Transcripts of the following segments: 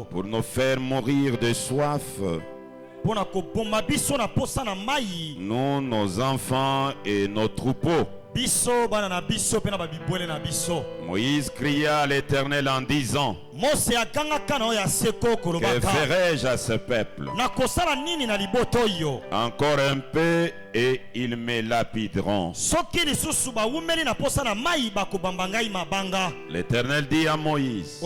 pour nous faire mourir de soif. Nous, nos enfants et nos troupeaux. Moïse cria à l'Éternel en disant: que ferai-je à ce peuple? Encore un peu et ils me lapideront. L'Éternel dit à Moïse: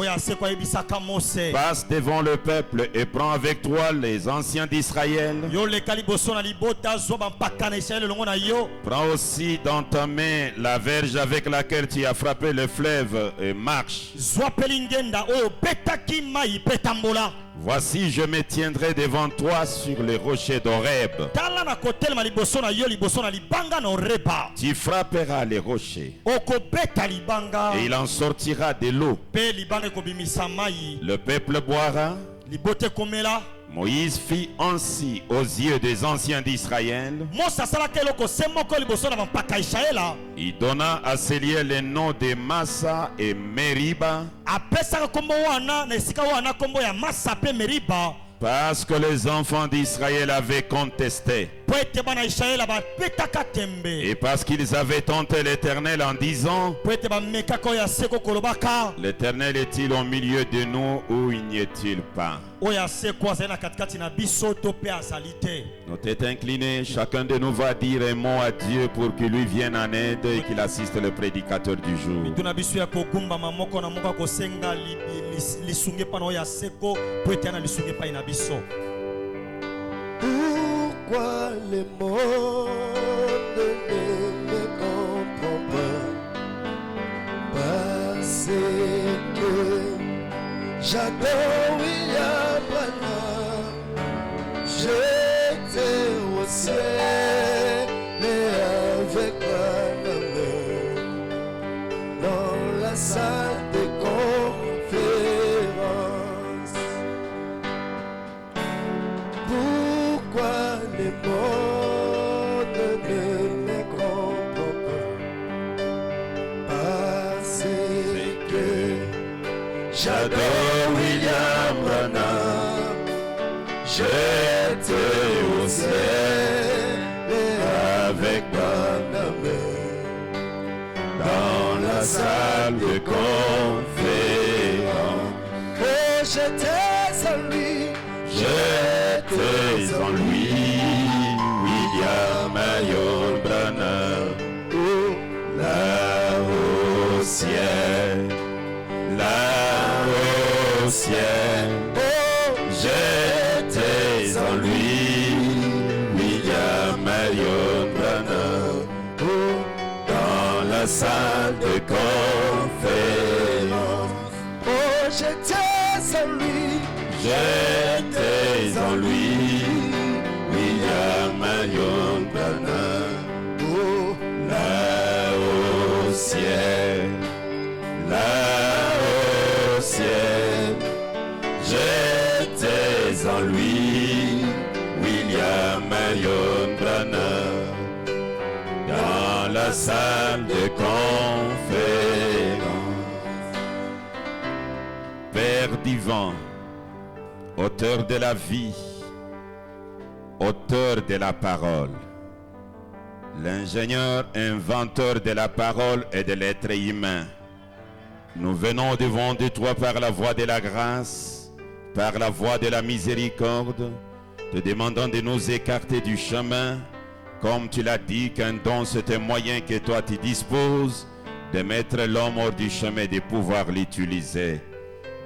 passe devant le peuple et prends avec toi les anciens d'Israël. Prends aussi dans ta main la verge avec laquelle tu as frappé le fleuve et marche. Voici, je me tiendrai devant toi sur les rochers d'Horeb. Tu frapperas les rochers et il en sortira de l'eau. Le peuple boira. Moïse fit ainsi aux yeux des anciens d'Israël. Il donna à ces lieux les noms de Massa et Meriba, parce que les enfants d'Israël avaient contesté. Et parce qu'ils avaient tenté l'Éternel en disant: l'Éternel est-il au milieu de nous ou n'y est-il pas? Nos têtes inclinées, chacun de nous va dire un mot à Dieu pour qu'il lui vienne en aide et qu'il assiste le prédicateur du jour. Pourquoi le monde ne me comprend pas? Parce que j'adore William Branham. J'étais au ciel et avec Branham dans la salle de conférence. Pourquoi le monde ne me comprend pas? Parce que j'adore William Branham. J'étais au ciel avec Branham dans la salle de conférence. Oh, j'étais en lui. J'étais en lui, William Marion Branham. Oh, là au ciel, là au ciel. Oh, j'étais en lui, William Marion Branham. Oh, dans la salle de conférence. Oh, j'étais en lui. J'étais en lui, William Marion Branham. Oh, là au ciel, là au ciel. J'étais en lui, William Marion Branham, dans la salle de conférence. Père divin, auteur de la vie, auteur de la parole, l'ingénieur inventeur de la parole et de l'être humain, nous venons devant de toi par la voie de la grâce, par la voie de la miséricorde, te demandant de nous écarter du chemin, comme tu l'as dit qu'un don c'est un moyen que toi tu disposes de mettre l'homme hors du chemin, de pouvoir l'utiliser.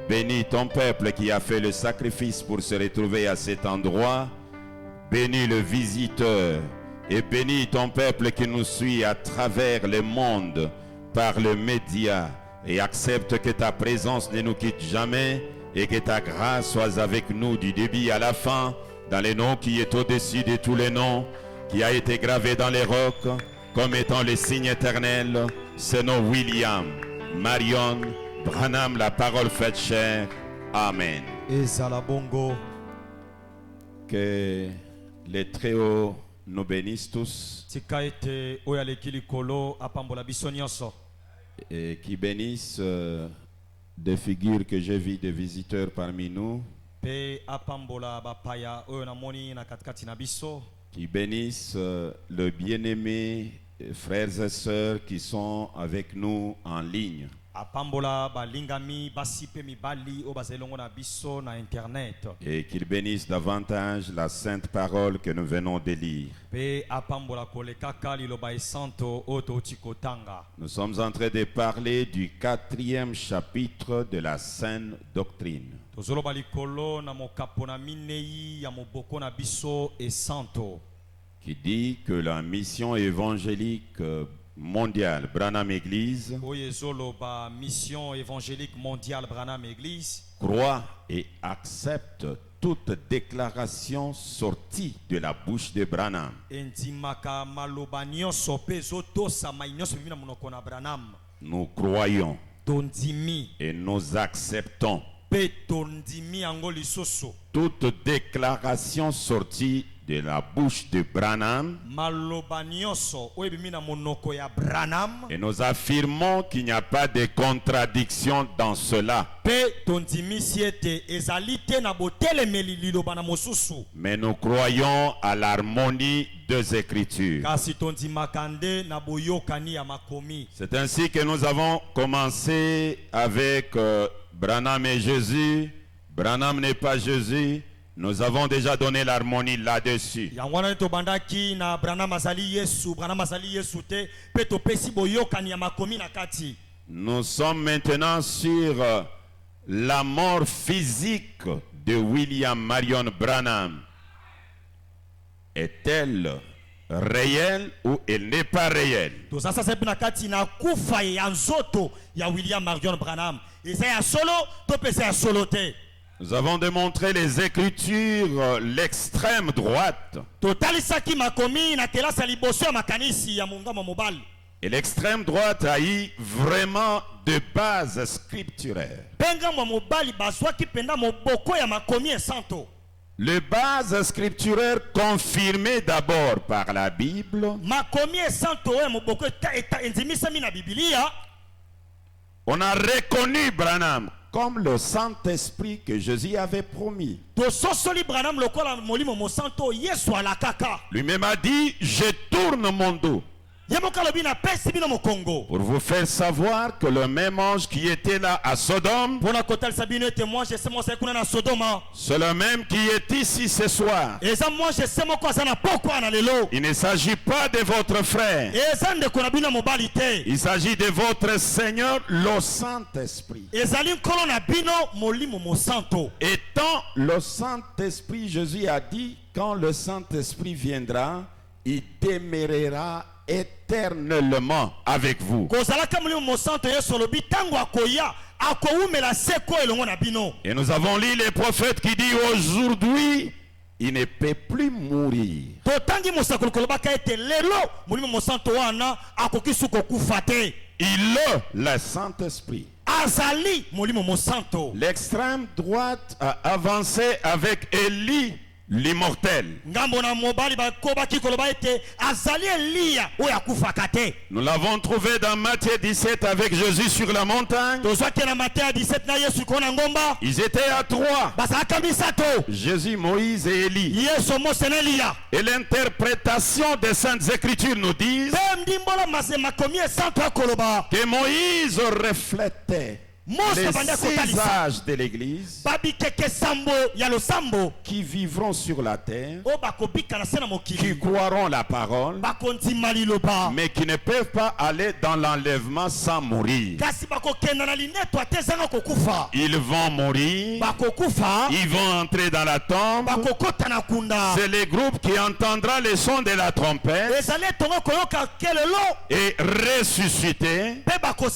Bénis ton peuple qui a fait le sacrifice pour se retrouver à cet endroit. Bénis le visiteur et bénis ton peuple qui nous suit à travers le monde par le média, et accepte que ta présence ne nous quitte jamais et que ta grâce soit avec nous du début à la fin, dans le nom qui est au-dessus de tous les noms, qui a été gravé dans les rocs comme étant le signe éternel. C'est nom William Marion Branham, la parole faite chair. Amen. Et Salabongo. Que les Très-Hauts nous bénissent tous et qui bénissent des figures que j'ai vues des visiteurs parmi nous, qui bénissent le bien-aimé frères et sœurs qui sont avec nous en ligne. Et qu'ils bénissent davantage la sainte parole que nous venons de lire. Nous sommes en train de parler du 4e chapitre de la Sainte Doctrine, qui dit que la mission évangélique mondiale Branham Église croit et accepte toute déclaration sortie de la bouche de Branham. Nous croyons et nous acceptons toute déclaration sortie de la bouche de Branham, et nous affirmons qu'il n'y a pas de contradiction dans cela. Mais nous croyons à l'harmonie des Écritures. C'est ainsi que nous avons commencé avec Branham et Jésus. Branham n'est pas Jésus. Nous avons déjà donné l'harmonie là-dessus. Nous sommes maintenant sur la mort physique de William Marion Branham. Est-elle réelle ou elle n'est pas réelle? Nous avons démontré les Écritures, l'extrême droite. Et l'extrême droite a eu vraiment de bases scripturaires. Les bases scripturaires confirmées d'abord par la Bible. On a reconnu Branham comme le Saint-Esprit que Jésus avait promis. Lui-même a dit, je tourne mon dos pour vous faire savoir que le même ange qui était là à Sodome, c'est le même qui est ici ce soir. Il ne s'agit pas de votre frère. Il s'agit de votre Seigneur, le Saint-Esprit. Étant le Saint-Esprit, Jésus a dit, quand le Saint-Esprit viendra, il demeurera éternellement avec vous. Et nous avons lu les prophètes qui disent aujourd'hui, il ne peut plus mourir. Il est le Saint-Esprit. L'extrême droite a avancé avec Élie, l'immortel. Nous l'avons trouvé dans Matthieu 17 avec Jésus sur la montagne. Ils étaient à 3. Jésus, Moïse et Élie. Et l'interprétation des Saintes Écritures nous dit que Moïse reflétait les 6 âges de l'Église qui vivront sur la terre, qui croiront la parole, mais qui ne peuvent pas aller dans l'enlèvement sans mourir. Ils vont mourir, ils vont entrer dans la tombe. C'est le groupe qui entendra le son de la trompette et ressusciter pour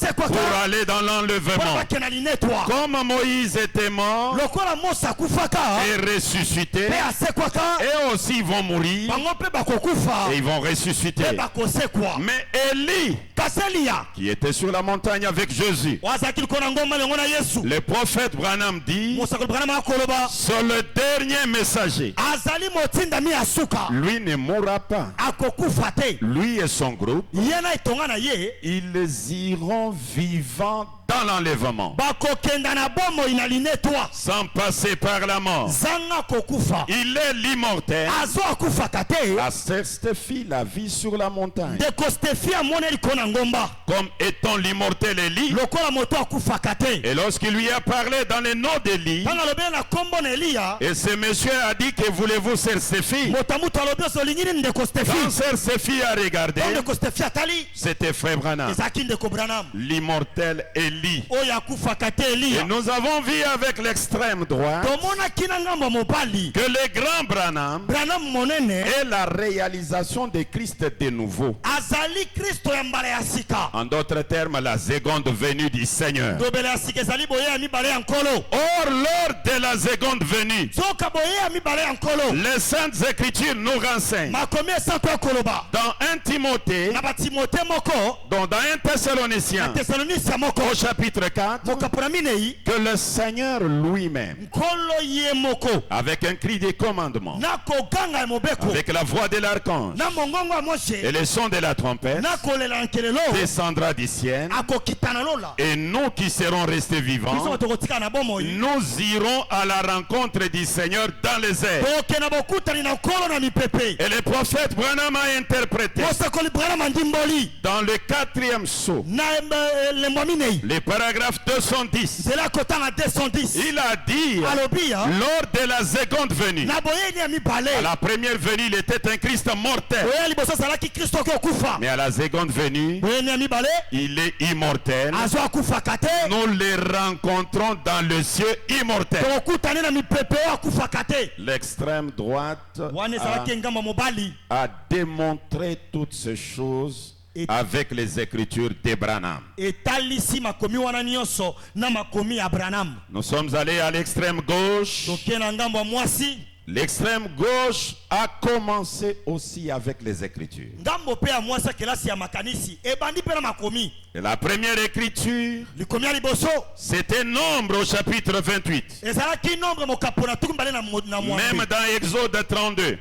aller dans l'enlèvement. Comme Moïse était mort et ressuscité, et aussi ils vont mourir et ils vont ressusciter. Mais Élie, qui était sur la montagne avec Jésus, le prophète Branham dit, c'est le dernier messager. Lui ne mourra pas. Lui et son groupe, ils iront vivants dans l'enlèvement. Sans passer par la mort. Il est l'immortel. Astérstéphi la vie sur la montagne. Comme étant l'immortel Élie. Et lorsqu'il lui a parlé dans le nom d'Élie, et ce monsieur a dit que voulez-vous Stéphi? Quand Stéphi a regardé, c'était frère Branham, l'immortel Élie. Et nous avons vu avec l'extrême droite que le grand Branham est la réalisation de Christ de nouveau. En d'autres termes, la seconde venue du Seigneur. Or, lors de la seconde venue, les Saintes Écritures nous renseignent dans 1 Timothée, dans 1 Thessaloniciens, au chapitre 4, que le Seigneur lui-même, avec un cri de commandement, avec la voix de l'archange et le son de la trompette, descendra du ciel, et nous qui serons restés vivants, nous irons à la rencontre du Seigneur dans les airs. Et le prophète Branham a interprété dans le 4e sceau, le paragraphe 210, il a dit lors de la seconde venue, à la première venue il était un Christ mortel, mais à la seconde venue il est immortel. Nous les rencontrons dans le cieux immortel. L'extrême droite a démontré toutes ces choses avec les écritures de Branham. Nous sommes allés à l'extrême gauche. L'extrême gauche a commencé aussi avec les écritures. Et la première écriture, c'était Nombre au chapitre 28. Même dans Exode 32.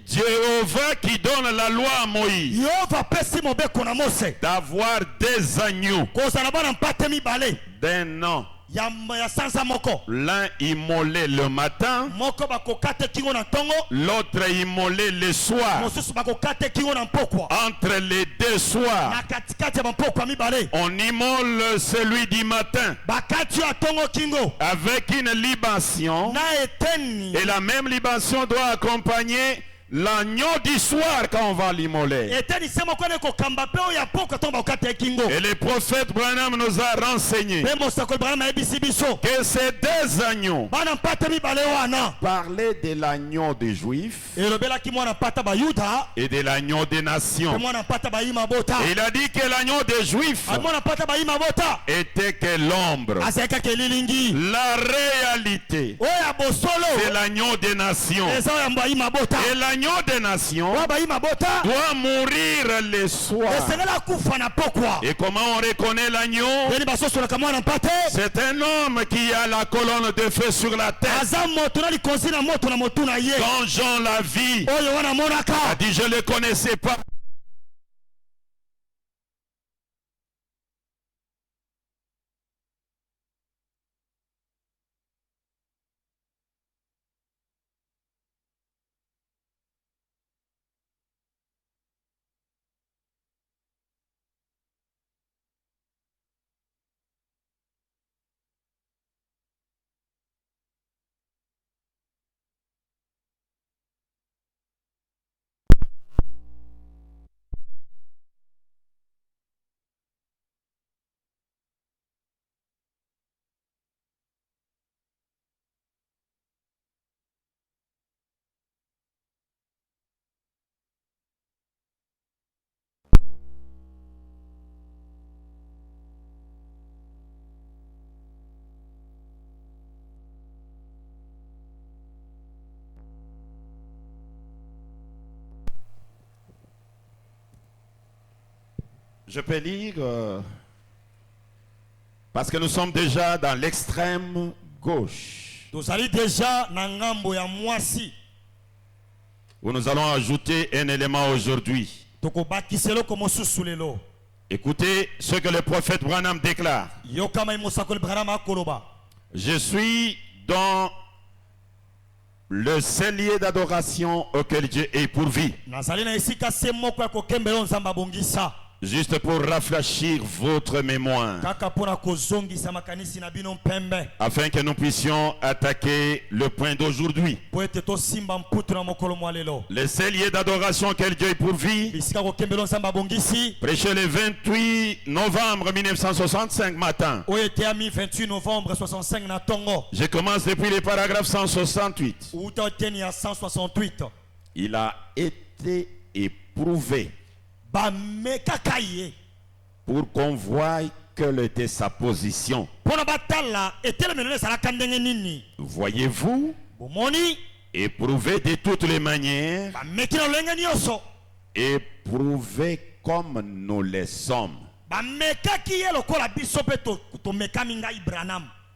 Jéhovah qui donne la loi à Moïse d'avoir des agneaux d'un an. L'un immolé le matin, l'autre immolé le soir. Entre les deux soirs, on immole celui du matin avec une libation, et la même libation doit accompagner l'agneau du soir quand on va l'immoler. Et le prophète Branham nous a renseigné que ces deux agneaux parlaient de l'agneau des Juifs et de l'agneau des nations. Et il a dit que l'agneau des Juifs était que l'ombre. La réalité, c'est l'agneau des nations. Et l'agneau des nations doit mourir le soir. Et comment on reconnaît l'agneau? C'est un homme qui a la colonne de feu sur la tête. Quand Jean l'a vu, a dit je ne le connaissais pas. Je peux lire parce que nous sommes déjà dans l'extrême gauche. Où nous allons ajouter un élément aujourd'hui. Écoutez ce que le prophète Branham déclare. Je suis dans le cellier d'adoration auquel Dieu est pourvu. Juste pour rafraîchir votre mémoire, afin que nous puissions attaquer le point d'aujourd'hui. Le cellier d'adoration auquel Dieu est pourvu, prêché le 28 novembre 1965 matin. Je commence depuis le paragraphe 168. Il a été éprouvé pour qu'on voie quelle était sa position. Voyez-vous, éprouvé de toutes les manières, éprouvé comme nous le sommes.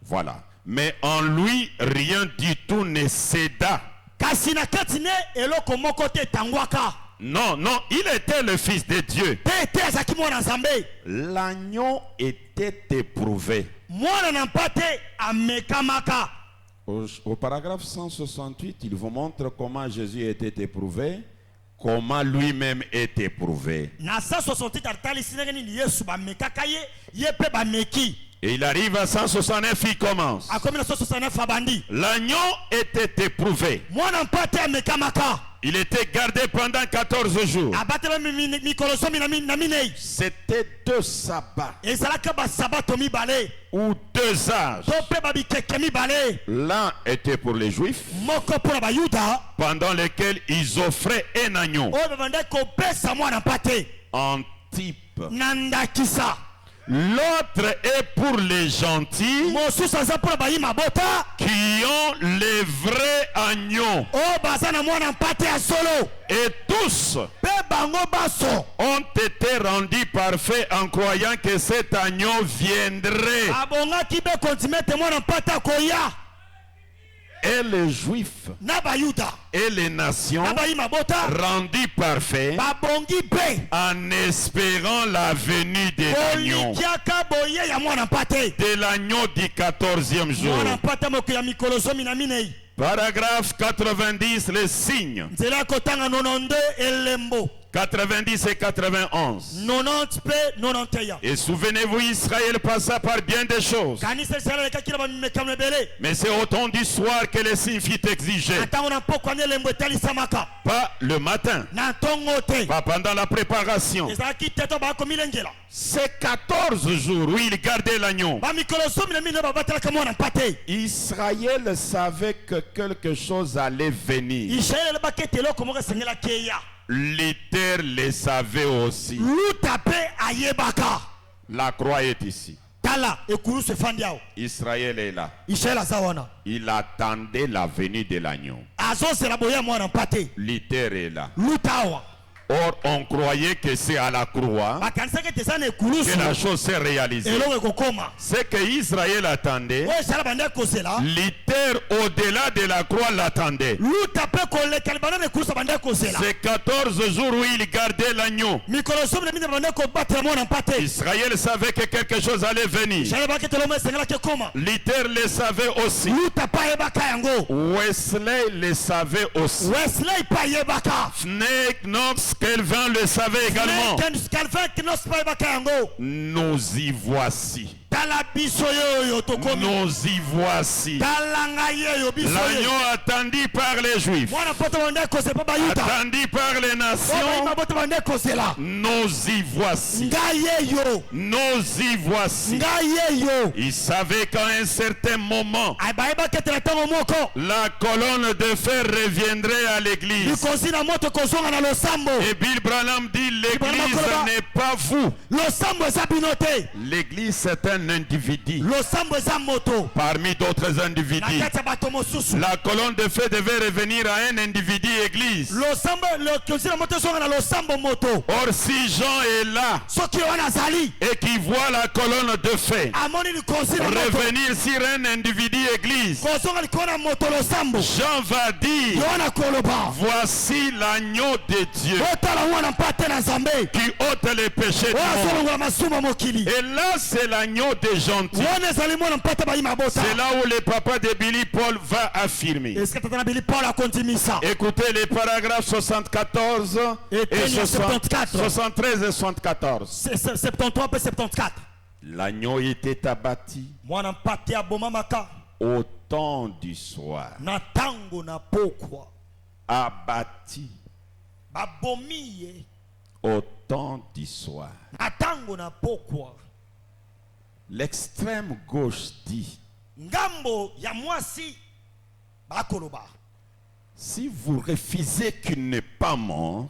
Voilà. Mais en lui, rien du tout ne céda. Non, non, il était le fils de Dieu. L'agneau était éprouvé. Au paragraphe 168, il vous montre comment Jésus était éprouvé, comment lui-même est éprouvé. Et il arrive à 169, il commence. L'agneau était éprouvé. Il était gardé pendant 14 jours. C'était 2 sabbats ou 2 âges. L'un était pour les Juifs, pendant lesquels ils offraient un agneau en type. L'autre est pour les gentils qui ont les vrais agneaux. Et tous ont été rendus parfaits en croyant que cet agneau viendrait. Et les Juifs et les nations rendus parfaits en espérant la venue de l'agneau. De l'agneau du 14e jour. Paragraphe 90, les signes. 90 et 91. Et souvenez-vous, Israël passa par bien des choses. Mais c'est au temps du soir que les signes furent exigés. Pas le matin. Pas pendant la préparation. C'est 14 jours où il gardait l'agneau. Israël savait que quelque chose allait venir. L'Éther le savait aussi. La croix est ici. Israël est là. Il attendait la venue de l'agneau. L'Éther est là. Or, on croyait que c'est à la croix que la chose s'est réalisée. C'est que Israël attendait. L'Éther au-delà de la croix l'attendait. C'est 14 jours où il gardait l'agneau. Israël savait que quelque chose allait venir. L'Éther le savait aussi. Wesley le savait aussi. Snake Knox Calvin le savait également. Nous y voici. Nous y voici. L'agneau attendu par les Juifs, attendu par les nations. Nous y voici. Nous y voici. Il savait qu'à un certain moment, la colonne de fer reviendrait à l'église. Et Bill Branham dit, l'église n'est pas vous. L'église c'est un un individu parmi d'autres individus. La colonne de feu devait revenir à un individu église. Or si Jean est là et qui voit la colonne de feu revenir sur un individu église, Jean va dire, voici l'agneau de Dieu qui ôte les péchés du monde. Et là c'est l'agneau des gentils. C'est là où le papa de Billy Paul va affirmer. Écoutez les paragraphes 74 et 73 et 74. 73 et 74. L'agneau était abattu au temps du soir. Abattu au temps du soir. L'extrême gauche dit, si vous refusez qu'il n'est pas mort,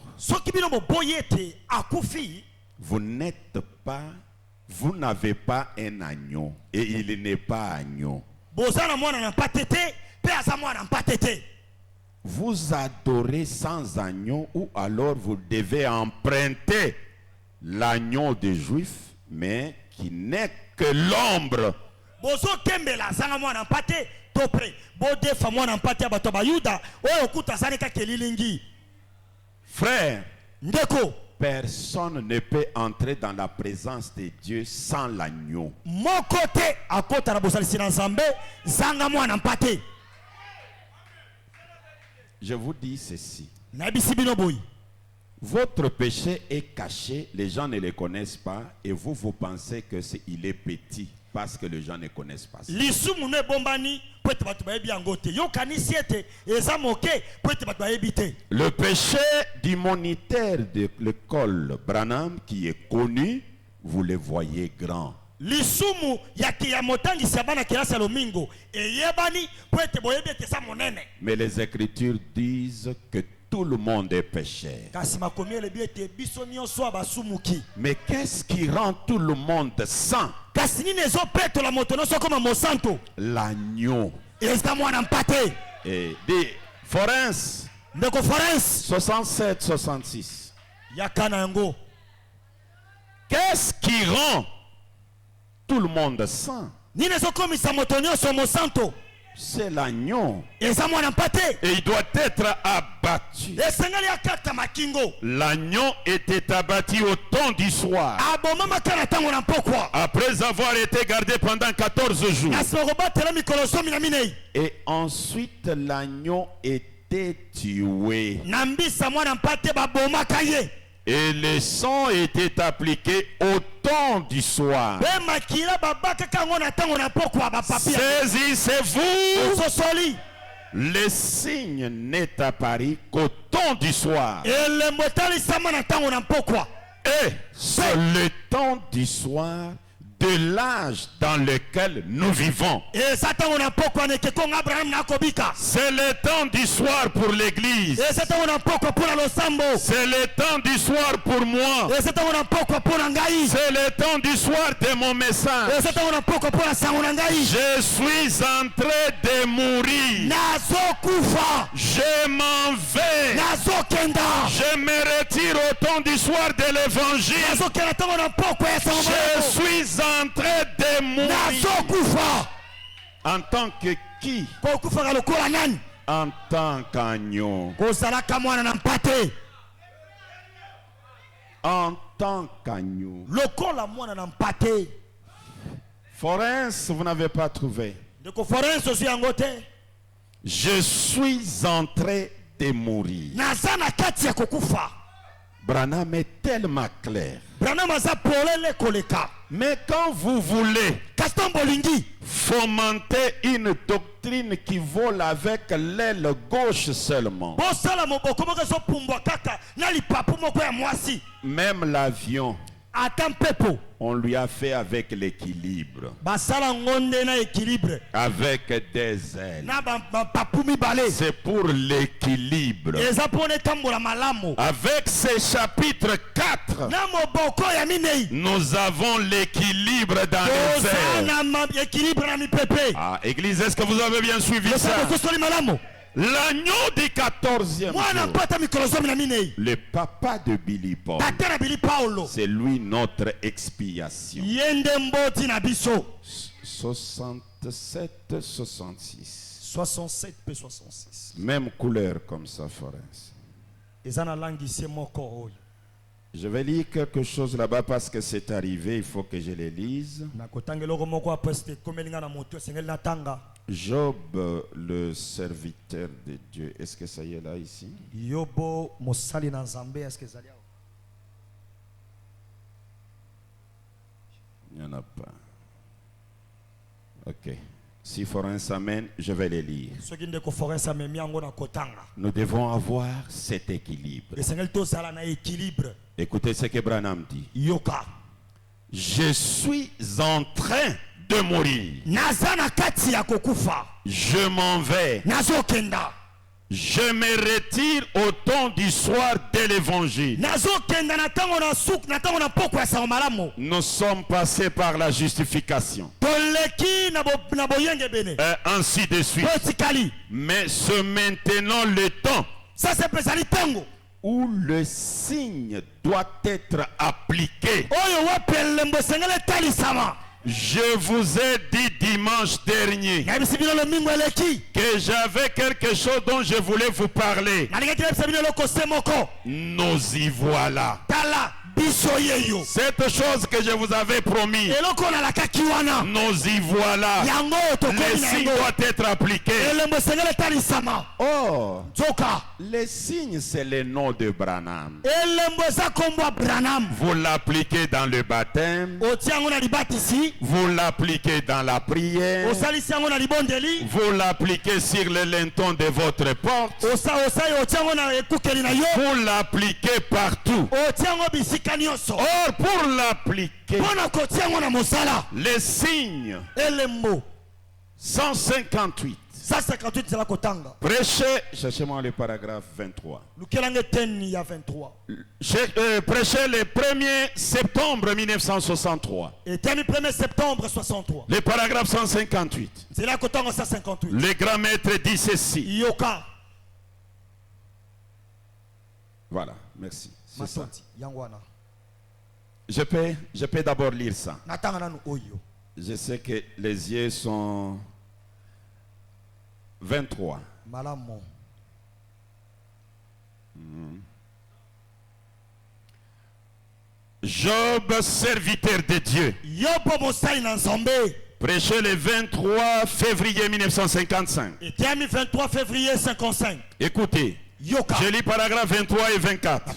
vous n'avez pas un agneau et il n'est pas agneau. Vous adorez sans agneau ou alors vous devez emprunter l'agneau des Juifs, mais qui n'est que l'ombre. Frère, personne ne peut entrer dans la présence de Dieu sans l'agneau. Je vous dis ceci. Votre péché est caché, les gens ne le connaissent pas et vous pensez que il est petit parce que les gens ne connaissent pas ça. Le péché du moniteur de l'école Branham qui est connu, vous le voyez grand. Mais les Écritures disent que tout le monde est pécheur. Mais qu'est-ce qui rend tout le monde saint? L'agneau. Et des Forense 67-66. Qu'est-ce qui rend tout le monde saint? C'est l'agneau. Et il doit être abattu. L'agneau était abattu au temps du soir. Après avoir été gardé pendant 14 jours. Et ensuite l'agneau était tué. Et le sang était appliqué au temps du soir. Saisissez-vous. Le signe n'est apparu qu'au temps du soir. Et c'est le temps du soir de l'âge dans lequel nous vivons. C'est le temps du soir pour l'église. C'est le temps du soir pour moi. C'est le temps du soir de mon message. Je suis en train de mourir. Je m'en vais. Je me retire au temps du soir de l'évangile. Je suis en train de mourir. En tant que qui? En tant qu'agneau. En tant qu'agneau. Forense, vous n'avez pas trouvé. Je suis en train de mourir. Branham est tellement clair. Mais quand vous voulez fomenter une doctrine qui vole avec l'aile gauche seulement, même l'avion On lui a fait avec l'équilibre. Avec des ailes. C'est pour l'équilibre. Avec ces chapitres 4, nous avons l'équilibre dans les ailes. Ah, Église, est-ce que vous avez bien suivi ça? L'agneau du 14e jour, le papa de Billy Paul, c'est lui notre expiation. 67, 66. 67 et 66. Même couleur comme ça, Forens. Je vais lire quelque chose là-bas parce que c'est arrivé, il faut que je le lise. Job, le serviteur de Dieu. Est-ce que ça y est là ici? Il n'y en a pas. Ok. Si Forens amène, je vais les lire. Nous devons avoir cet équilibre. Écoutez ce que Branham dit. Je suis en train de mourir. Je m'en vais. Je me retire au temps du soir de l'évangile. Nous sommes passés par la justification. Et ainsi de suite. Mais c'est maintenant le temps où le signe doit être appliqué. Je vous ai dit dimanche dernier que j'avais quelque chose dont je voulais vous parler. Nous y voilà. Cette chose que je vous avais promis, nous y voilà. Les signes doivent être appliqués. Oh, les signes, c'est le nom de Branham. Vous l'appliquez dans le baptême. Vous l'appliquez dans la prière. Vous l'appliquez sur le linteau de votre porte. Vous l'appliquez partout. Or, pour l'appliquer, les signes 158. Prêchez, cherchez-moi le paragraphe 23. Prêchez le 1er septembre 1963. Le paragraphe 158. Le grand maître dit ceci. Voilà, merci. C'est ça. Je peux d'abord lire ça. Je sais que les yeux sont 23. Job, serviteur de Dieu. Prêché le 23 février 1955. Écoutez. Je lis paragraphe 23 et 24.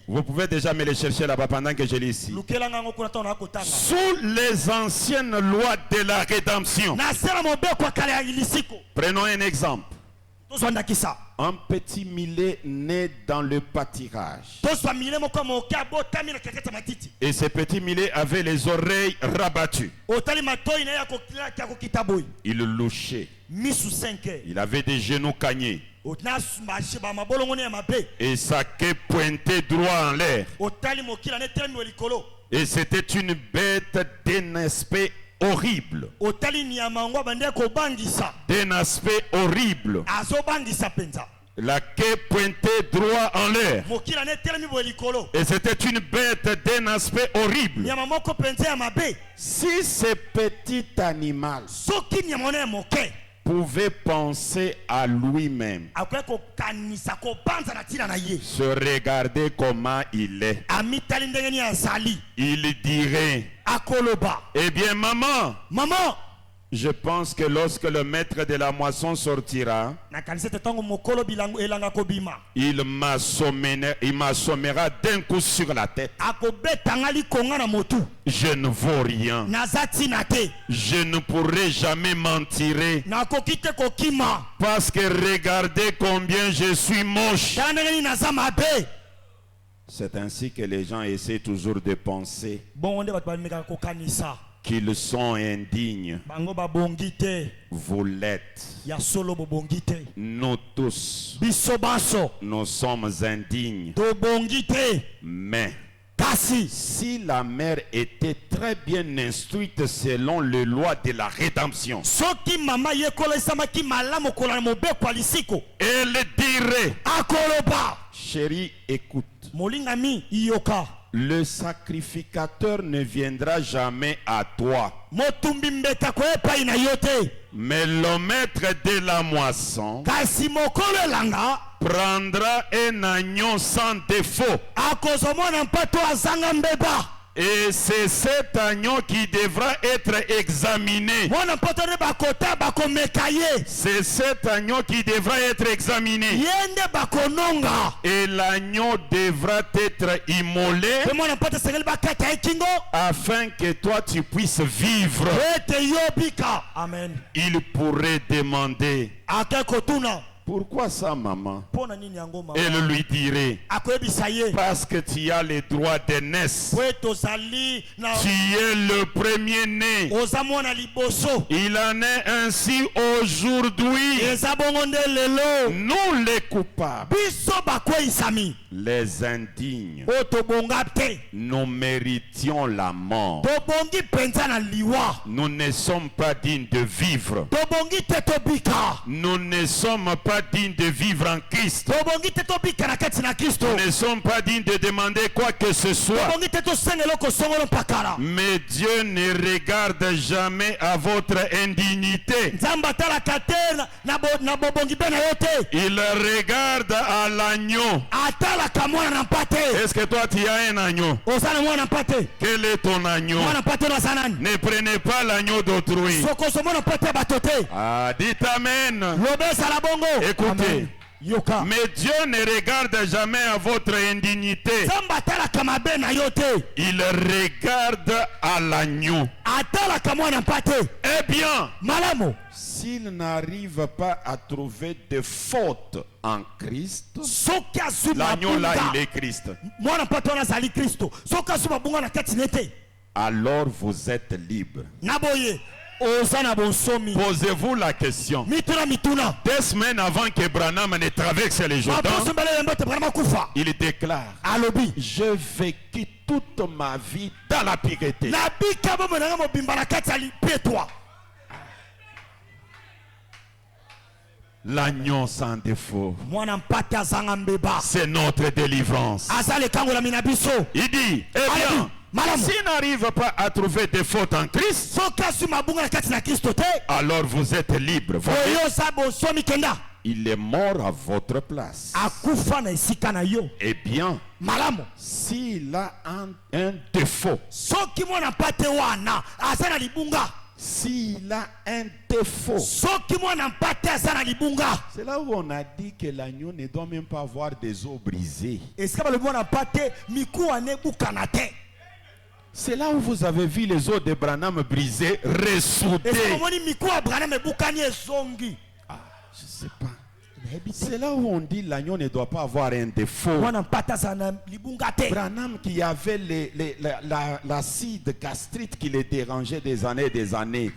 Vous pouvez déjà me les chercher là-bas pendant que je lis ici. Sous les anciennes lois de la rédemption. Prenons un exemple. Un petit millet né dans le pâturage. Et ce petit millet avait les oreilles rabattues. Il louchait. Il avait des genoux cagnés. Et sa queue pointait droit en l'air. Et c'était une bête d'un aspect horrible. D'un aspect horrible. La queue pointait droit en l'air. Et c'était une bête d'un aspect horrible. Si ce petit animal pouvait penser à lui-même, se regarder comment il est, il dirait, eh bien maman, je pense que lorsque le maître de la moisson sortira, il m'assommera d'un coup sur la tête. Je ne vaux rien. Je ne pourrai jamais mentir. Parce que regardez combien je suis moche. C'est ainsi que les gens essaient toujours de penser qu'ils sont indignes. Vous l'êtes. Nous tous, nous sommes indignes. Mais si la mère était très bien instruite selon les lois de la rédemption, elle dirait, chérie, écoute, le sacrificateur ne viendra jamais à toi, mais le maître de la moisson prendra un agneau sans défaut. Et c'est cet agneau qui devra être examiné. C'est cet agneau qui devra être examiné. Et l'agneau devra être immolé afin que toi tu puisses vivre. Amen. Il pourrait demander, pourquoi ça, maman? Elle lui dirait, parce que tu as le droit d'aînesse. Tu es le premier-né. Il en est ainsi aujourd'hui. Nous les coupables, les indignes, nous méritions la mort. Nous ne sommes pas dignes de vivre. Nous ne sommes pas dignes de vivre en Christ. Nous ne sommes pas dignes de demander quoi que ce soit. Mais Dieu ne regarde jamais à votre indignité. Il regarde à l'agneau. Est-ce que toi tu as un agneau? Quel est ton agneau? Ne prenez pas l'agneau d'autrui. Ah, dites amen. Écoutez. Amen. Mais Dieu ne regarde jamais à votre indignité. Il regarde à l'agneau. Eh bien, s'il n'arrive pas à trouver de faute en Christ, l'agneau là il est Christ. Alors vous êtes libre. Posez-vous la question. 2 semaines avant que Branham ne traverse les Jourdains, il déclare, je vécu toute ma vie dans la piété. L'agneau sans défaut, c'est notre délivrance. Il dit, eh bien, s'il n'arrive pas à trouver des fautes en Christ, alors vous êtes libre. Il est mort à votre place. Eh bien, s'il a un défaut, s'il a un défaut, c'est là où on a dit que l'agneau ne doit même pas avoir des os brisés. C'est là où vous avez vu les os de Branham brisés, ressoudés. Ah, je sais pas. C'est là où on dit l'agneau ne doit pas avoir un défaut. Branham qui avait l'acide gastrite qui le dérangeait des années et des années.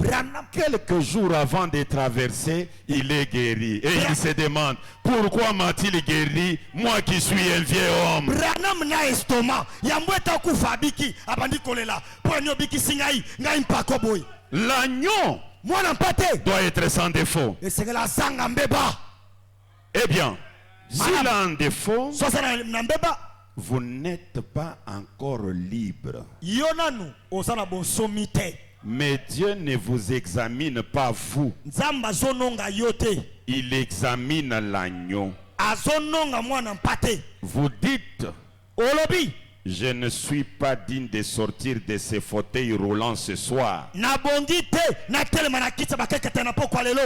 Quelques jours avant de traverser, il est guéri. Et il se demande, pourquoi m'a-t-il guéri, moi qui suis un vieux homme? L'agneau doit être sans défaut. Eh bien, s'il a un défaut, vous n'êtes pas encore libre. Mais Dieu ne vous examine pas vous. Il examine l'agneau. Vous dites, je ne suis pas digne de sortir de ce fauteuil roulant ce soir.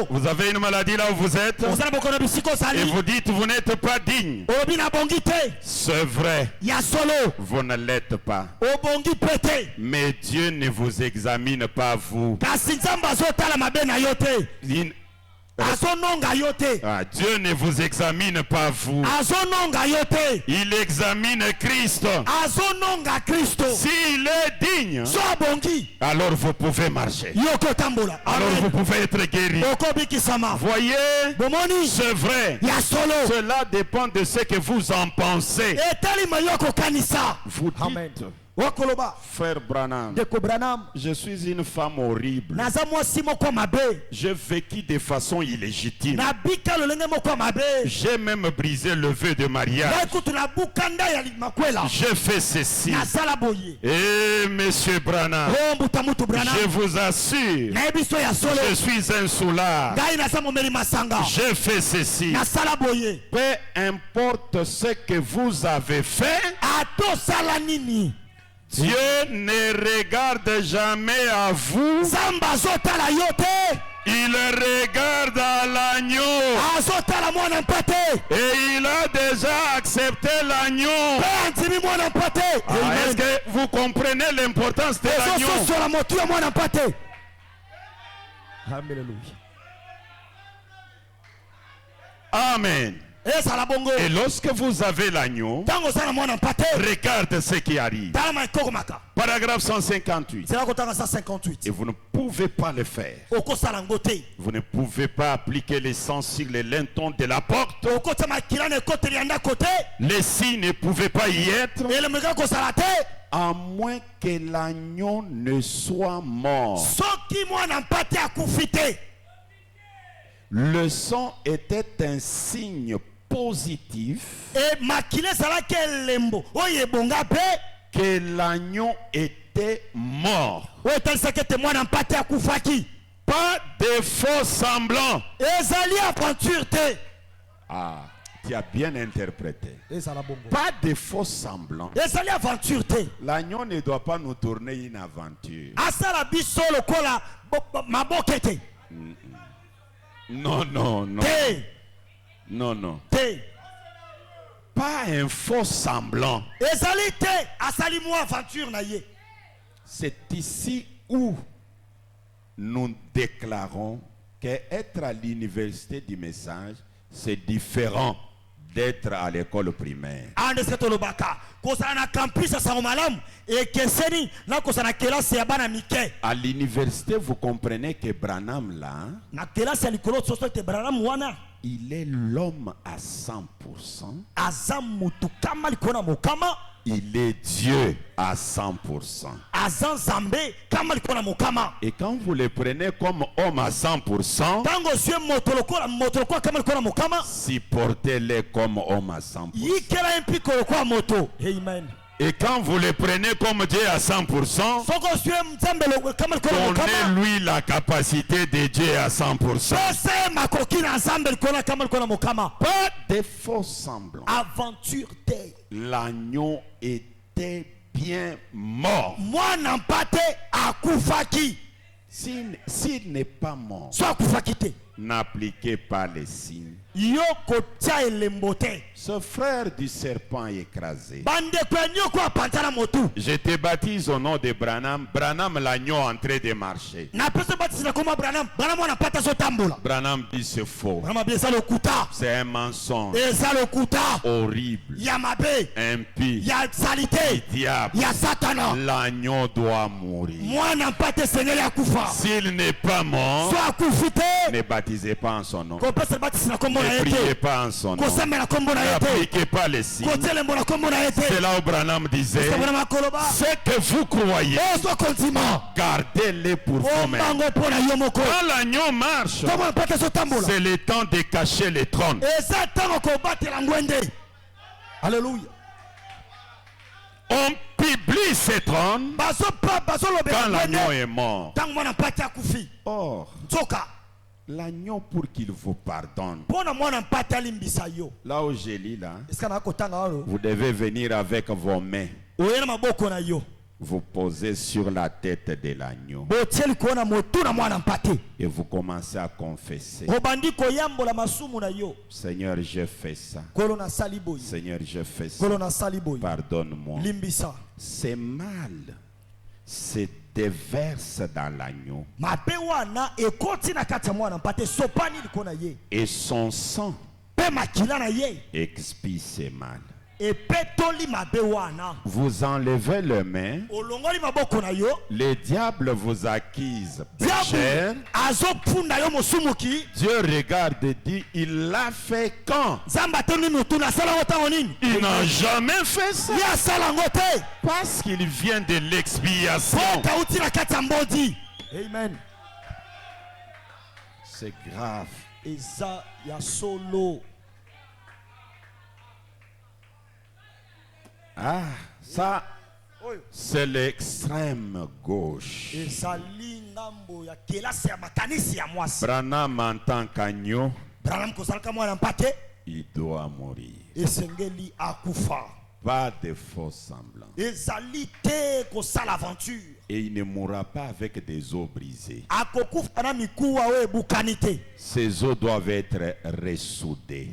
Vous avez une maladie là où vous êtes et vous dites vous n'êtes pas digne. C'est vrai, vous ne l'êtes pas. Mais Dieu ne vous examine pas vous. Dieu ne vous examine pas vous. Il examine Christ. S'il est digne, alors vous pouvez marcher. Alors vous pouvez être guéri. Voyez, c'est vrai. Cela dépend de ce que vous en pensez. Vous dites, frère Branham, je suis une femme horrible. J'ai vécu de façon illégitime. J'ai même brisé le vœu de mariage. J'ai fait ceci. Et monsieur Branham, je vous assure, je suis un soulard. J'ai fait ceci. Peu importe ce que vous avez fait, Dieu ne regarde jamais à vous. Il regarde à l'agneau. Et il a déjà accepté l'agneau. Est-ce que vous comprenez l'importance de l'agneau? Amen. Et lorsque vous avez l'agneau, regarde ce qui arrive. Paragraphe 158. Et vous ne pouvez pas le faire. Vous ne pouvez pas appliquer le sang sur les lintons de la porte. Les signes ne pouvaient pas y être, à moins que l'agneau ne soit mort. Le sang était un signe positif que l'agneau était mort. Pas de faux semblants. Ah, tu as bien interprété. Pas de faux semblants. L'agneau ne doit pas nous tourner une aventure. Non, non, non. Non, non. Pas un faux semblant. C'est ici où nous déclarons qu'être à l'université du message, c'est différent d'être à l'école primaire. À l'université, vous comprenez que Branham là, il est l'homme à 100%. Il est Dieu à 100%. Et quand vous le prenez comme homme à 100%, supportez-le comme homme à 100%. Amen. Et quand vous le prenez comme Dieu à 100%, donnez-lui la capacité de Dieu à 100%. Pas de faux semblants. L'agneau était bien mort. S'il n'est pas mort, n'appliquez pas les signes. Ce frère du serpent écrasé. Je te baptise au nom de Branham. Branham l'agneau en train de marcher. Branham dit c'est faux. C'est un mensonge. Horrible. Impie. Diable. L'agneau doit mourir. S'il n'est pas mort, ne baptisez pas en son nom. Ne priez pas en son nom. N'appliquez pas les signes. C'est là où Branham disait, ce que vous croyez, gardez-les pour vous-même. Quand l'agneau marche, c'est le temps de cacher les trônes. Alléluia. On publie ces trônes quand l'agneau est mort. Or, l'agneau pour qu'il vous pardonne. Là où j'ai lu là, vous devez venir avec vos mains. Vous posez sur la tête de l'agneau. Et vous commencez à confesser. Seigneur, je fais ça. Seigneur, je fais ça. Pardonne-moi. C'est mal se déverse dans l'agneau. Et son sang expie ses mal. Vous enlevez les mains, le diable vous accuse pécheur. Dieu regarde et dit, il l'a fait quand? Il n'a jamais fait ça. Parce qu'il vient de l'expiation. Amen. C'est grave. Ah, ça, c'est l'extrême gauche. Branham en tant qu'agneau, il doit mourir. Pas de faux semblants. Et il ne mourra pas avec des os brisés. Ces os doivent être ressoudés.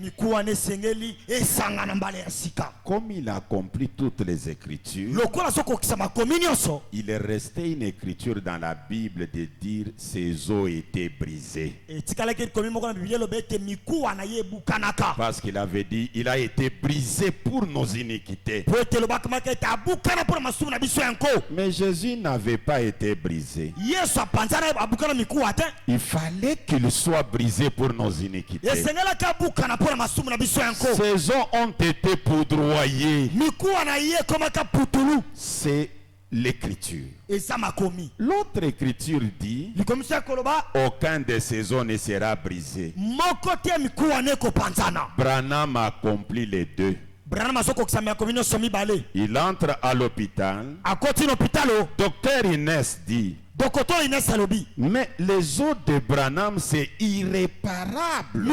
Comme il a accompli toutes les écritures, il est resté une écriture dans la Bible de dire ces os étaient brisés. Parce qu'il avait dit, il a été brisé pour nos iniquités. Mais Jésus n'avait pas été brisé. Il fallait qu'il soit brisé pour nos iniquités. Ces os ont été poudroyés. C'est l'écriture. L'autre écriture dit, aucun de ces os ne sera brisé. Branham accomplit les deux. Il entre à l'hôpital. Docteur Inès dit, mais les os de Branham c'est irréparable.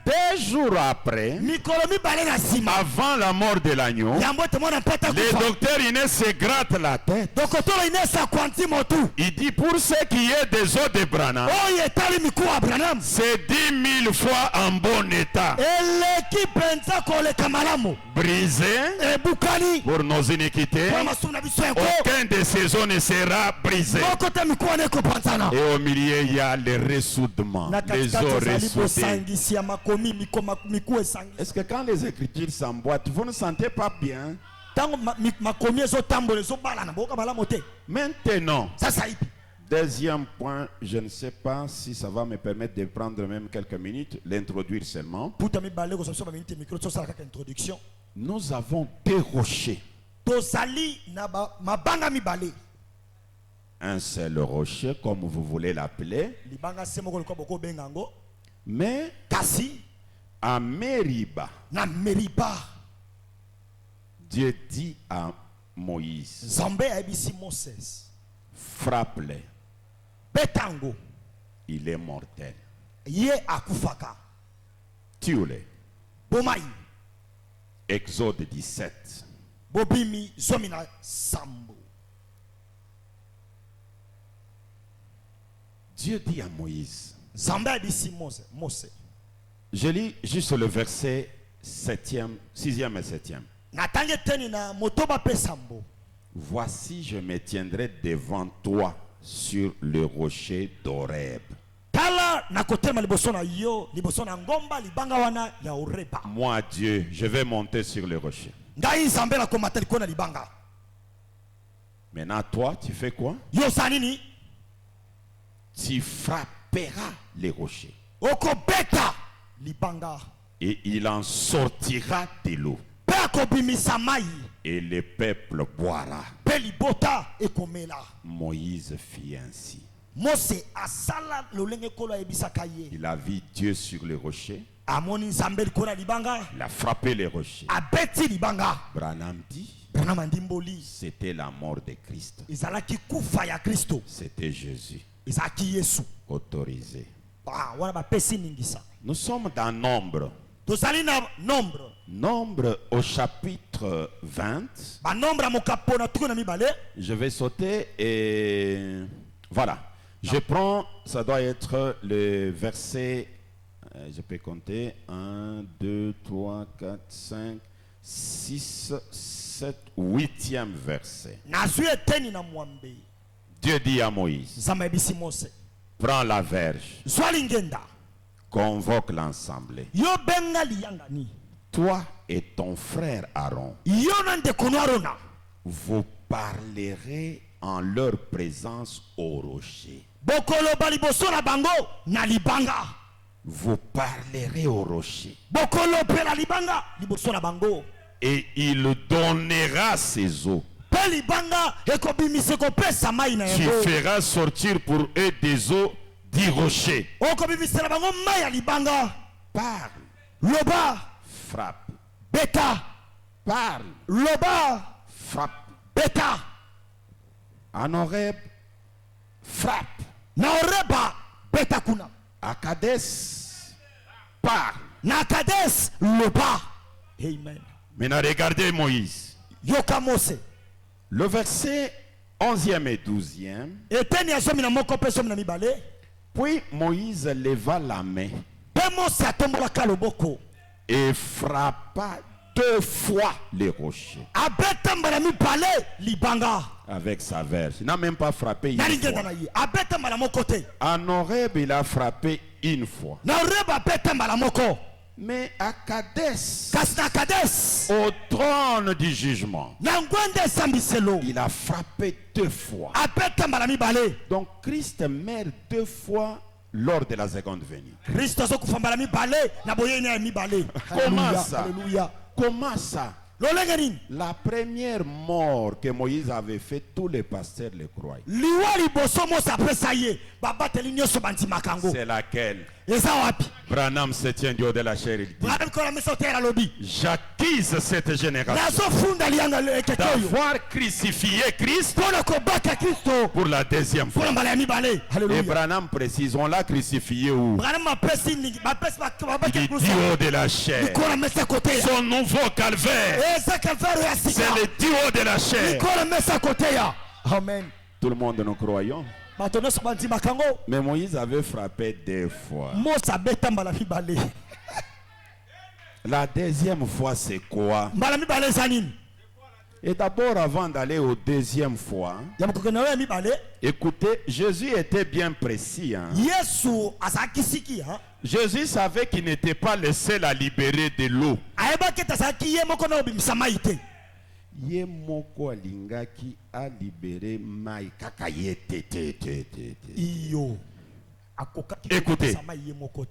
2 jours après, avant la mort de l'agneau, le docteur Inès se gratte la tête. Il dit, pour ce qui est des os de Branham, c'est 10 000 fois en bon état. Brisé pour nos iniquités. Aucun de ces os ne sera brisé. Et au milieu, il y a le ressoudement. Les os ressoudés. Est-ce que quand les écritures s'emboîtent, vous ne sentez pas bien? Maintenant, deuxième point, je ne sais pas si ça va me permettre de prendre même quelques minutes, l'introduire seulement. Nous avons 2 rochers. Un seul rocher, comme vous voulez l'appeler. Mais à Meriba, Dieu dit à Moïse, frappe-le. Il est mortel. Tue-le. Exode 17. Dieu dit à Moïse, je lis juste le verset 6e et 7e. Voici, je me tiendrai devant toi sur le rocher d'Horeb. Moi, Dieu, je vais monter sur le rocher. Maintenant, toi, tu fais quoi? Tu frapperas les rochers. Et il en sortira de l'eau. Et le peuple boira. Moïse fit ainsi. Il a vu Dieu sur le rocher. Il a frappé les rochers. Branham dit, c'était la mort de Christ. C'était Jésus. Autorisé. Nous sommes dans Nombre. Nombre au chapitre 20. Je vais sauter et voilà. Je prends, ça doit être le verset, je peux compter, 1, 2, 3, 4, 5, 6, cette 8e verset. Dieu dit à Moïse, prends la verge, convoque l'assemblée. Toi et ton frère Aaron, vous parlerez en leur présence au rocher. Vous parlerez au rocher. Et il donnera ses eaux. Tu feras sortir pour eux des eaux du rocher. Parle. Frappe. Parle. Frappe. En Horeb, frappe. À Kadesh, parle. Amen. Maintenant, regardez Moïse. Le verset 11e et 12e. Puis Moïse leva la main et frappa 2 fois les rochers avec sa verge. Il n'a même pas frappé une fois. En Horeb, il a frappé une fois. Mais à Kadesh, au trône du jugement, il a frappé 2 fois. Donc Christ meurt 2 fois lors de la seconde venue. Comment ça? Comment ça? La première mort que Moïse avait faite, tous les pasteurs le croient. C'est laquelle? Branham se tient du haut de la chair, il dit, j'accuse cette génération d'avoir crucifié Christ pour la 2e fois. Et Branham précise, on l'a crucifié où? Il dit du haut de la chair. Son nouveau calvaire, c'est le du haut de la chair. Amen. Tout le monde nous croyons. Mais Moïse avait frappé 2 fois. La 2e fois, c'est quoi? Et d'abord, avant d'aller au 2e fois, écoutez, Jésus était bien précis. Jésus savait qu'il n'était pas le seul à libérer de l'eau. Yemoko alingaki a libéré mai kaka yete. Écoutez,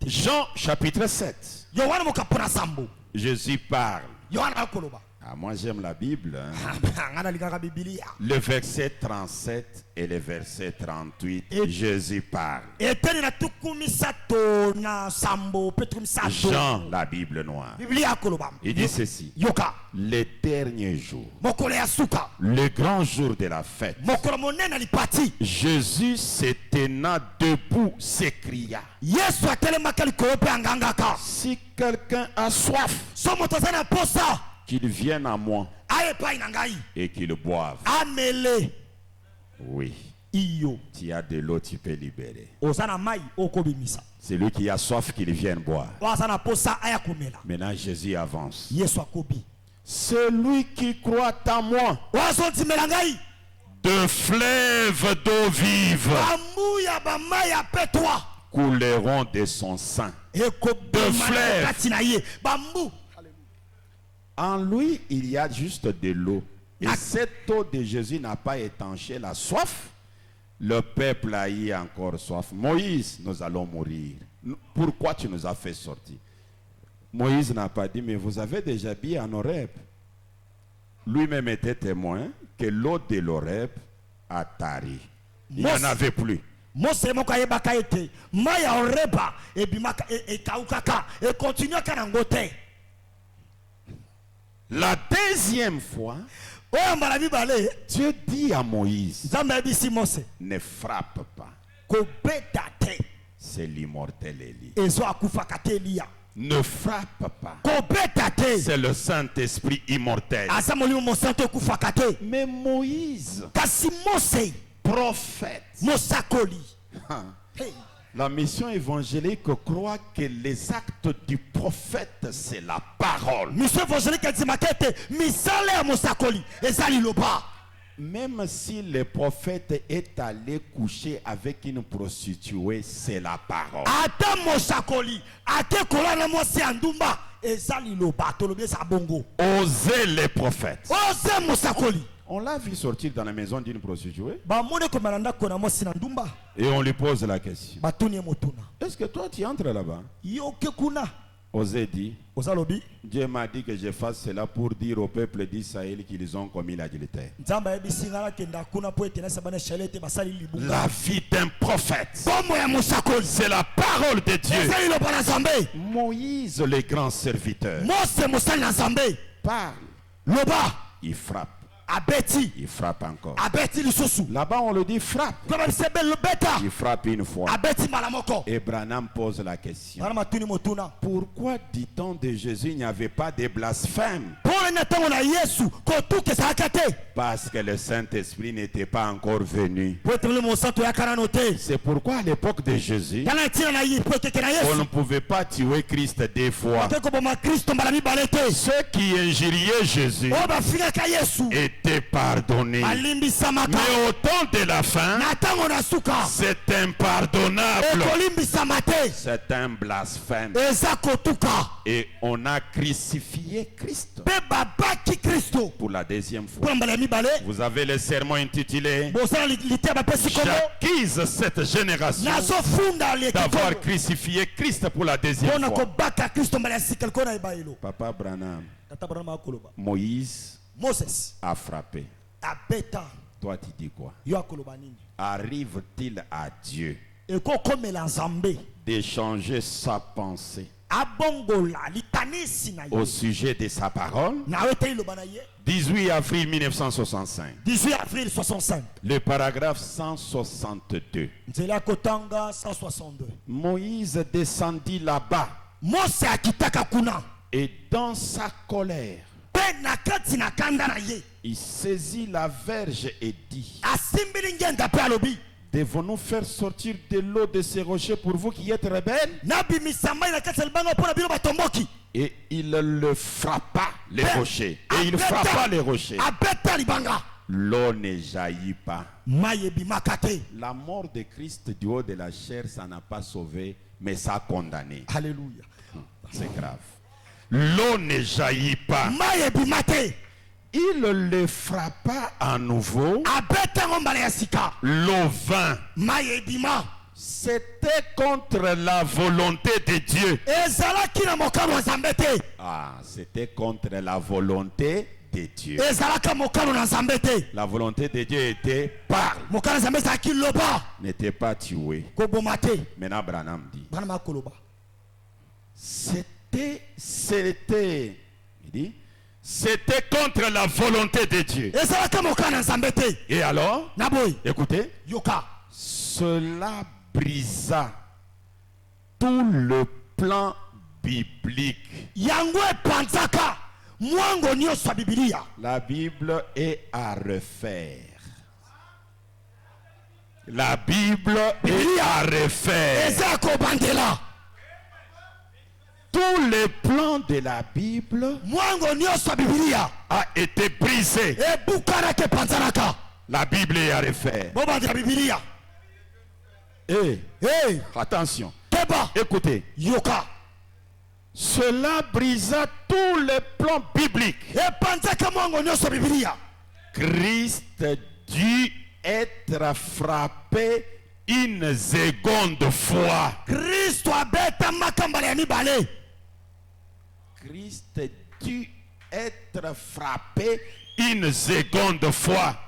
Jean chapitre 7. Jésus parle. Ah, moi j'aime la Bible. Le verset 37 et le verset 38, Jésus parle. Jean, la Bible noire. Il dit ceci. Les derniers jours, le grand jour de la fête, Jésus se tenant debout s'écria, si quelqu'un a soif, qu'il vienne à moi et qu'il boive. Oui. Tu as de l'eau, tu peux libérer. C'est lui qui a soif, qu'il vienne boire. Maintenant Jésus avance. Celui qui croit en moi, de fleuves d'eau vive couleront de son sein. De fleuves. En lui, il y a juste de l'eau. Et cette eau de Jésus n'a pas étanché la soif. Le peuple a eu encore soif. Moïse, nous allons mourir. Pourquoi tu nous as fait sortir? Moïse n'a pas dit, mais vous avez déjà bu en Horeb. Lui-même était témoin que l'eau de l'Horeb a tari. Il n'y en avait plus. La 2e fois, Dieu dit à Moïse, ne frappe pas. C'est l'immortel Élie. Ne frappe pas. C'est le Saint-Esprit immortel. Mais Moïse, prophète, La mission évangélique croit que les actes du prophète, c'est la parole. Mission évangélique dit makete misale ya mosakoli ezali loba. Même si le prophète est allé coucher avec une prostituée, c'est la parole. Ata mosakoli ate kolana mwasi andumba ezali loba tolobi sa bongo. Osez les prophètes. Osez mosakoli. On l'a vu sortir dans la maison d'une prostituée. Et on lui pose la question. Est-ce que toi tu entres là-bas? Osée dit, Dieu m'a dit que je fasse cela pour dire au peuple d'Israël qu'ils ont commis l'adultère. La vie d'un prophète, c'est la parole de Dieu. Moïse, le grand serviteur, parle, il frappe. Abeti. Il frappe encore. Abeti lisusu. Là-bas on le dit frappe. Il frappe une fois. Abeti malamoko. Et Branham pose la question. Pourquoi dit-on de Jésus il n'y avait pas de blasphème? Parce que le Saint-Esprit n'était pas encore venu. C'est pourquoi à l'époque de Jésus, on ne pouvait pas tuer Christ deux fois. Ceux qui injuriaient Jésus étaient pardonnés. Mais au temps de la fin, c'est impardonnable. C'est un blasphème. Et on a crucifié Christ. Pour la deuxième fois. Vous avez le sermon intitulé J'accuse cette génération d'avoir crucifié Christ pour la deuxième fois. Papa Branham, Moïse a frappé. Toi tu dis quoi? Arrive-t-il à Dieu d'échanger sa pensée au sujet de sa parole? 18 avril 1965. 18 avril 65. Le paragraphe 162. Moïse descendit là-bas. Et dans sa colère, il saisit la verge et dit: devons-nous faire sortir de l'eau de ces rochers pour vous qui êtes rebelles? Et il le frappa les rochers. Et il frappa les rochers. L'eau ne jaillit pas. La mort de Christ du haut de la chair, ça n'a pas sauvé, mais ça a condamné. Alléluia. C'est grave. L'eau ne jaillit pas. Il le frappa à nouveau. L'eau vint. C'était contre la volonté de Dieu. Ah, c'était contre la volonté de Dieu. La volonté de Dieu était parle. N'était pas tué. Maintenant Branham dit, c'était contre la volonté de Dieu. Et alors, écoutez, cela brisa tout le plan biblique. La Bible est à refaire. La Bible est à refaire. Tous les plans de la Bible a été brisé. La Bible est à refaire. Attention. Écoutez. Cela brisa tous les plans bibliques. Christ dut être frappé une seconde fois. Christ dut être frappé une seconde fois.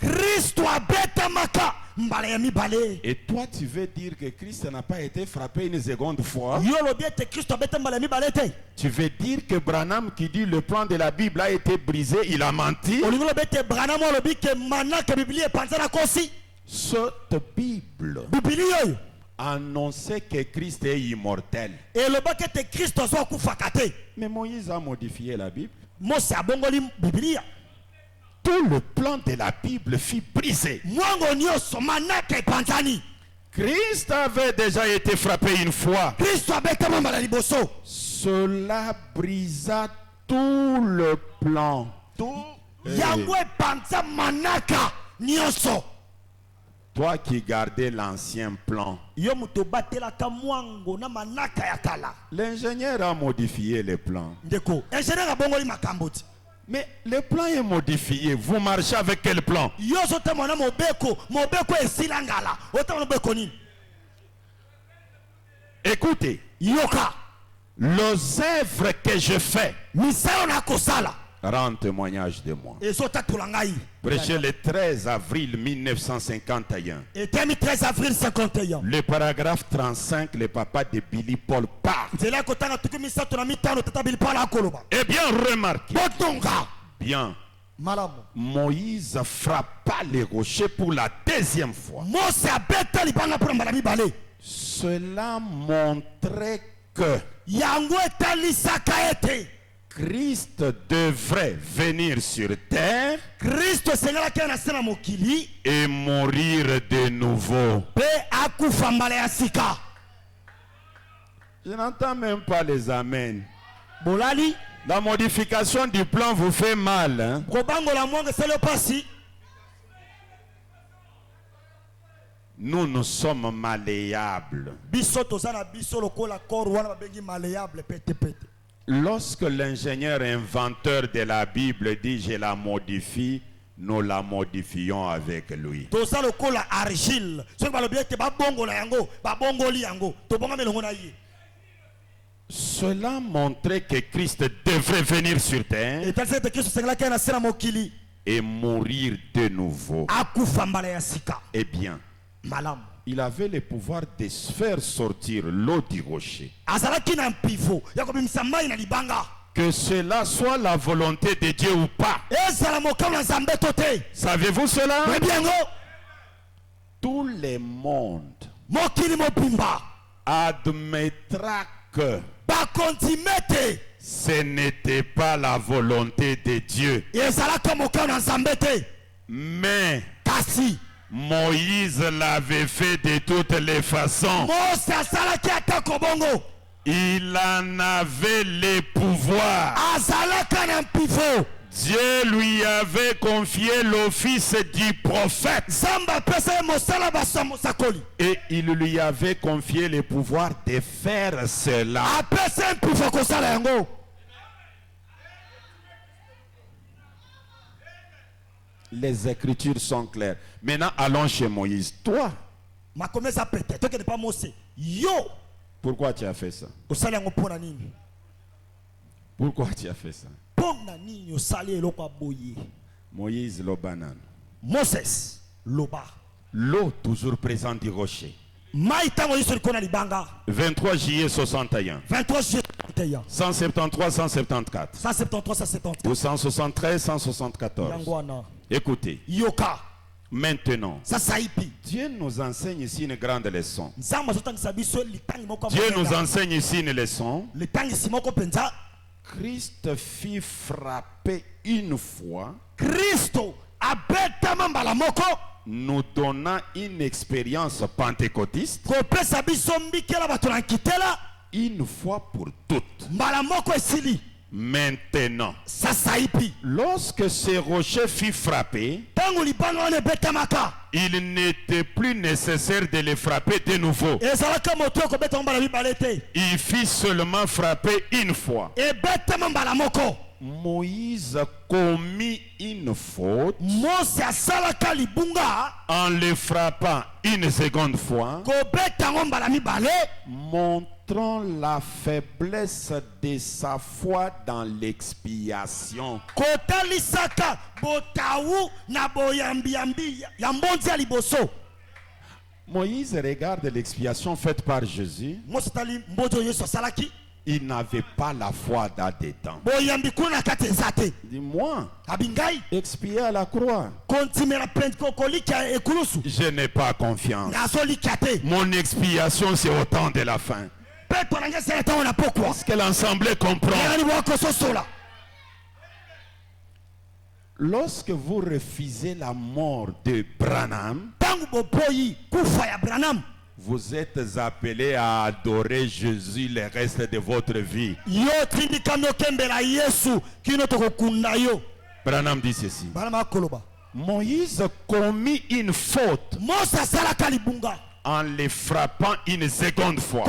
Et toi tu veux dire que Christ n'a pas été frappé une seconde fois? Tu veux dire que Branham qui dit le plan de la Bible a été brisé, il a menti? Cette Bible annonçait que Christ est immortel. Mais Moïse a modifié la Bible. Tout le plan de la Bible fut brisé. Christ avait déjà été frappé une fois. Cela brisa tout le plan. Toi qui gardais l'ancien plan, l'ingénieur a modifié les plans. Mais le plan est modifié. Vous marchez avec quel plan? Écoutez, les œuvres que je fais rendent témoignage de moi. Prêché le 13 avril 1951. Le paragraphe 35, le papa de Billy Paul parle. Eh bien, remarquez. Bien. Moïse frappa les rochers pour la deuxième fois. Cela montrait que Christ devrait venir sur terre et mourir de nouveau. Je n'entends même pas les amens. La modification du plan vous fait mal. Hein? Nous sommes malléables. Lorsque l'ingénieur inventeur de la Bible dit je la modifie, nous la modifions avec lui. Cela montrait que Christ devrait venir sur terre et mourir de nouveau. Eh bien, il avait le pouvoir de faire sortir l'eau du rocher. Que cela soit la volonté de Dieu ou pas. Savez-vous cela? Tout le monde admettra que ce n'était pas la volonté de Dieu. Mais Moïse l'avait fait de toutes les façons. Il en avait le pouvoir. Dieu lui avait confié l'office du prophète. Et il lui avait confié le pouvoir de faire cela. Les Écritures sont claires. Maintenant, allons chez Moïse. Toi, pourquoi tu as fait ça? Pourquoi tu as fait ça? Moïse Lobanan. Moses Loba. L'eau toujours présente du rocher. 23 juillet 61. 173, 174. 173, 174. Écoutez. Maintenant, Dieu nous enseigne ici une grande leçon. Dieu nous enseigne ici une leçon. Christ fut frappé une fois, nous donnant une expérience pentecôtiste, une fois pour toutes. Maintenant, lorsque ce rocher fut frappé, il n'était plus nécessaire de le frapper de nouveau. Il fut seulement frappé une fois. Moïse commit une faute en le frappant une seconde fois, montrant la faiblesse de sa foi dans l'expiation. Moïse regarde l'expiation faite par Jésus. Il n'avait pas la foi là-dedans. Dis-moi, expier à la croix, je n'ai pas confiance. Mon expiation, c'est au temps de la fin. Parce que l'Assemblée comprend. Lorsque vous refusez la mort de Branham, Vous êtes appelés à adorer Jésus le reste de votre vie. Branham dit ceci. Moïse commis une faute en les frappant une seconde fois,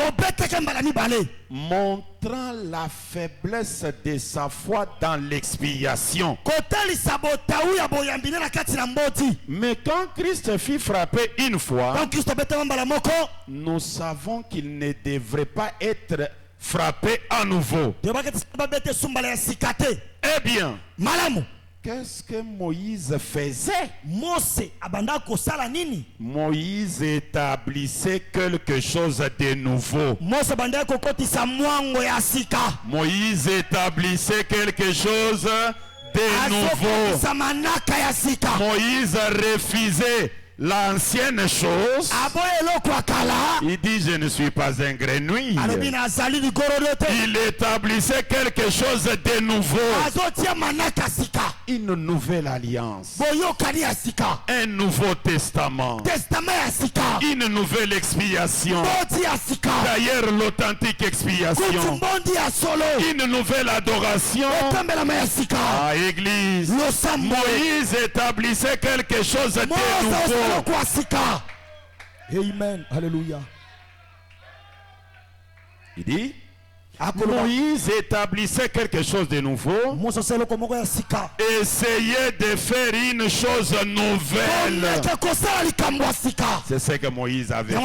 montrant la faiblesse de sa foi dans l'expiation. Mais quand Christ fut frappé une fois, nous savons qu'il ne devrait pas être frappé à nouveau. Eh bien, qu'est-ce que Moïse faisait? Moïse établissait quelque chose de nouveau. Moïse établissait quelque chose de nouveau. Moïse refusait l'ancienne chose. Il dit: je ne suis pas un grenouille. Il établissait quelque chose de nouveau. Une nouvelle alliance. Un nouveau testament. Une nouvelle expiation. D'ailleurs, l'authentique expiation. Une nouvelle adoration. Ah, Église. Moïse établissait quelque chose de nouveau. Amen. Alléluia. Il dit: Moïse établissait quelque chose de nouveau. Essayez de faire une chose nouvelle. C'est ce que Moïse avait fait.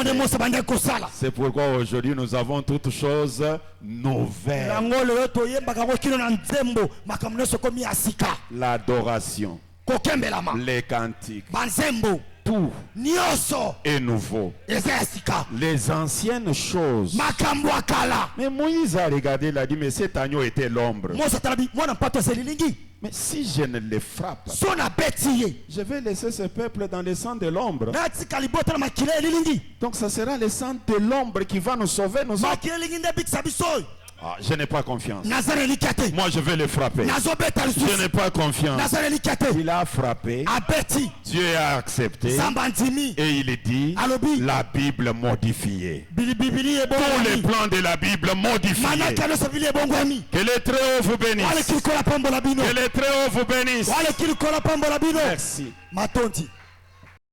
C'est pourquoi aujourd'hui nous avons toutes choses nouvelles. L'adoration, les cantiques, tout est nouveau. Les anciennes choses. Mais Moïse a regardé, il a dit: mais cet agneau était l'ombre. Mais si je ne le frappe, je vais laisser ce peuple dans le sang de l'ombre. Donc ce sera le sang de l'ombre qui va nous sauver, nous autres. Ah, je n'ai pas confiance. Moi je vais le frapper. Je n'ai pas confiance. Il a frappé. Dieu a accepté. Et il dit: la Bible modifiée. Tous les plans de la Bible modifiés. Que le Très-Haut vous bénisse. Que le Très-Haut vous bénisse. Merci.